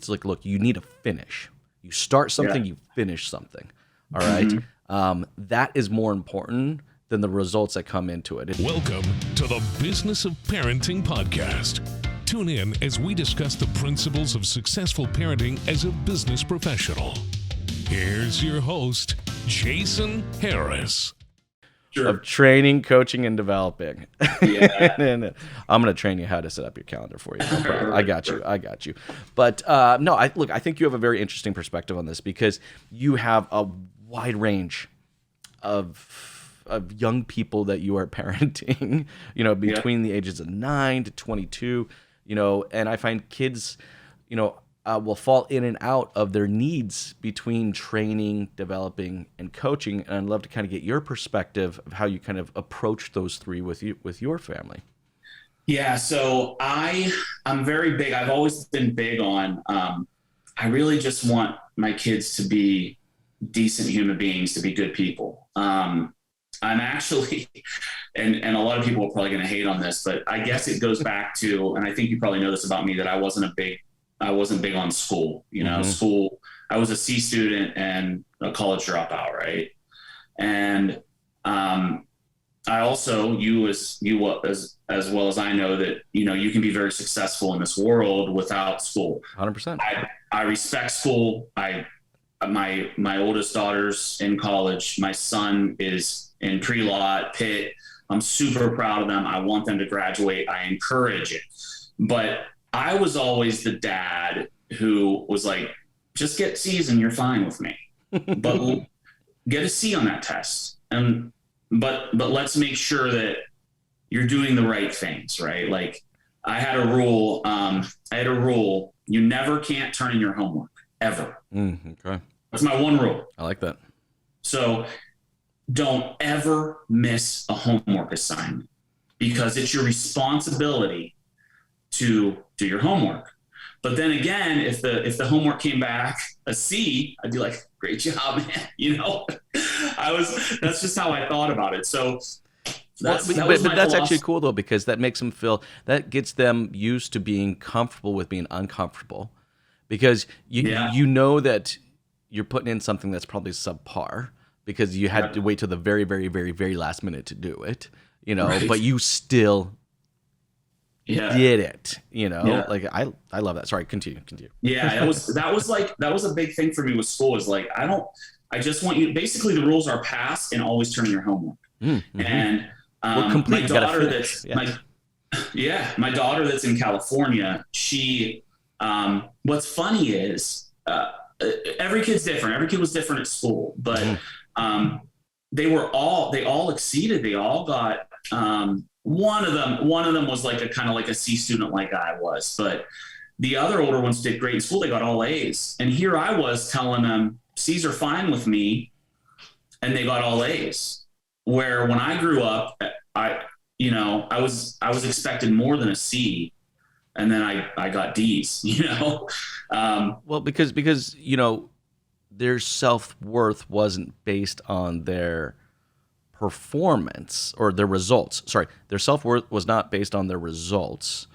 it's like, look, you need to finish. You start something, you finish something. All right. That is more important than the results that come into it. Welcome to the Business of Parenting podcast. Tune in as we discuss the principles of successful parenting as a business professional. Here's your host, Jason Harris. Sure. Of training, coaching, and developing. Yeah. And I'm going to train you how to set up your calendar for you. No problem. I got you. But no, I think you have a very interesting perspective on this because you have a wide range of young people that you are parenting, between the ages of 9 to 22, and I find kids, will fall in and out of their needs between training, developing, and coaching. And I'd love to kind of get your perspective of how you kind of approach those three with your family. Yeah. So I'm very big. I've always been big on, I really just want my kids to be decent human beings, to be good people. I'm actually, and a lot of people are probably going to hate on this, but I guess it goes back to, and I think you probably know this about me, that I wasn't big on school, school. I was a C student and a college dropout. Right. And, I also, as well as I know that, you can be very successful in this world without school. 100%. I respect school. My oldest daughter's in college. My son is in pre-law at Pitt. I'm super proud of them. I want them to graduate. I encourage it. But I was always the dad who was like, just get C's and you're fine with me. But get a C on that test. But let's make sure that you're doing the right things, right? Like I had a rule, you never can't turn in your homework, ever. Okay. That's my one rule. I like that. So don't ever miss a homework assignment because it's your responsibility to do your homework. But then again, if the homework came back a C, I'd be like, great job, man. That's just how I thought about it. So that's actually cool though, because that makes them that gets them used to being comfortable with being uncomfortable, because you know that you're putting in something that's probably subpar because you had to wait till the very, very, very, very last minute to do it, right. But you still did it, like I love that. Sorry, continue. Yeah. that was a big thing for me with school is like, I just want you, basically the rules are pass and always turn in your homework. Mm-hmm. And my daughter my daughter that's in California, she, what's funny is, every kid's different. Every kid was different at school, but they all exceeded. They all got one of them was like a kind of like a C student like I was, but the other older ones did great in school. They got all A's, and here I was telling them C's are fine with me, and they got all A's. Where when I grew up, I was expected more than a C. And then I got D's, Well, because their self-worth wasn't based on their performance or their results. Sorry, their self-worth was not based on their results.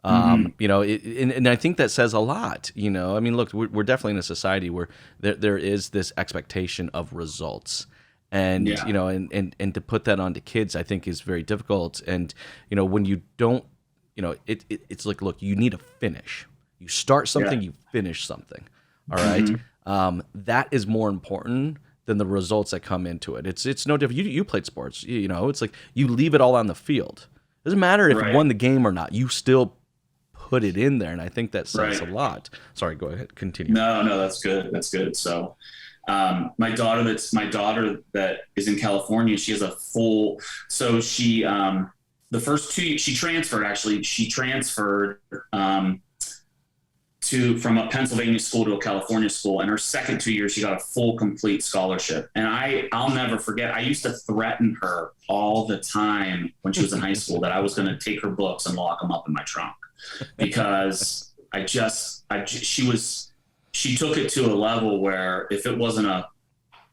And I think that says a lot. I mean, look, we're definitely in a society where there is this expectation of results. And, and to put that onto kids, I think is very difficult. And, when you don't, it's like, look, you need to finish. You start something, you finish something. All right. That is more important than the results that come into it. It's no different. You played sports, it's like you leave it all on the field. It doesn't matter if you won the game or not. You still put it in there. And I think that says a lot. Sorry, go ahead. Continue. No, that's good. That's good. So, my daughter that is in California, she has a full, so she, the first 2 she transferred from a Pennsylvania school to a California school, and her second 2 years she got a full complete scholarship. And I'll never forget, I used to threaten her all the time when she was in high school that I was going to take her books and lock them up in my trunk because she took it to a level where if it wasn't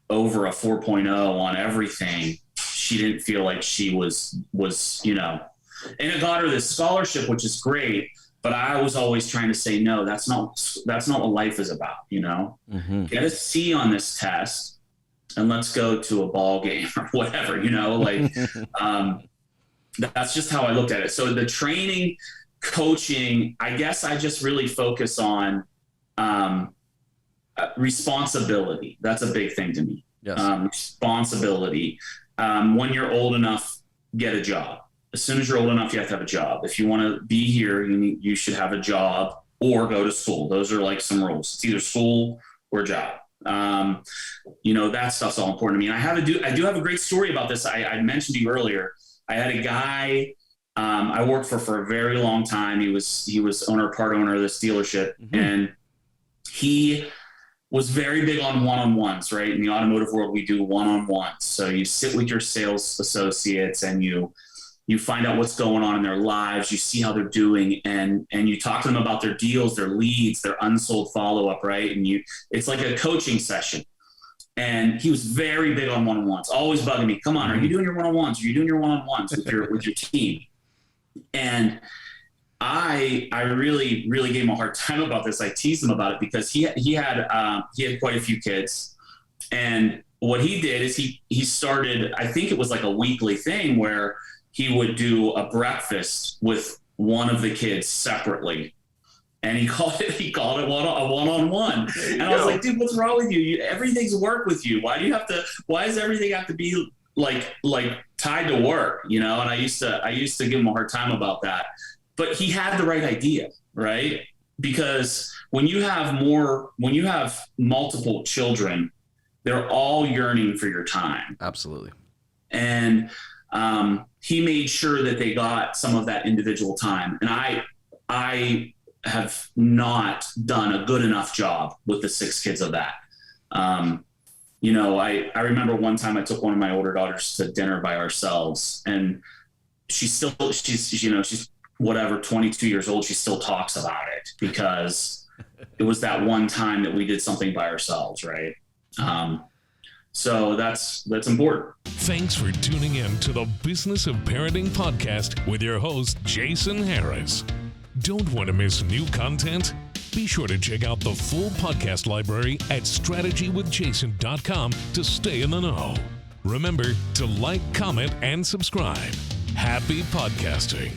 over a 4.0 on everything, she didn't feel like she was, and it got her this scholarship, which is great. But I was always trying to say, no, that's not what life is about. Mm-hmm. Get a C on this test and let's go to a ball game or whatever, that's just how I looked at it. So the training, coaching, I guess I just really focus on responsibility. That's a big thing to me. Yes. Responsibility. When you're old enough, get a job. As soon as you're old enough, you have to have a job. If you want to be here, you should have a job or go to school. Those are like some rules. It's either school or job. That stuff's all important to me. And I do have a great story about this. I mentioned to you earlier. I had a guy I worked for a very long time. He was part owner of this dealership, mm-hmm. and he was very big on one-on-ones, right? In the automotive world, we do one-on-ones. So you sit with your sales associates and you find out what's going on in their lives. You see how they're doing, and you talk to them about their deals, their leads, their unsold follow-up, right? And it's like a coaching session. And he was very big on one-on-ones, always bugging me. Come on, are you doing your one-on-ones? Are you doing your one-on-ones with your team? And I really, really gave him a hard time about this. I teased him about it because he had quite a few kids. And what he did is he started, I think it was like a weekly thing where he would do a breakfast with one of the kids separately. And he called it a one-on-one. And I was like, dude, what's wrong with you? Everything's work with you. Why does everything have to be like tied to work, And I used to give him a hard time about that, but he had the right idea, right? Because when you have multiple children, they're all yearning for your time. Absolutely. And he made sure that they got some of that individual time. And I have not done a good enough job with the 6 kids of that. I remember one time I took one of my older daughters to dinner by ourselves, and she's whatever, 22 years old. She still talks about it because it was that one time that we did something by ourselves. Right. So that's important. Thanks for tuning in to the Business of Parenting podcast with your host, Jason Harris. Don't want to miss new content? Be sure to check out the full podcast library at strategywithjason.com to stay in the know. Remember to like, comment, and subscribe. Happy podcasting.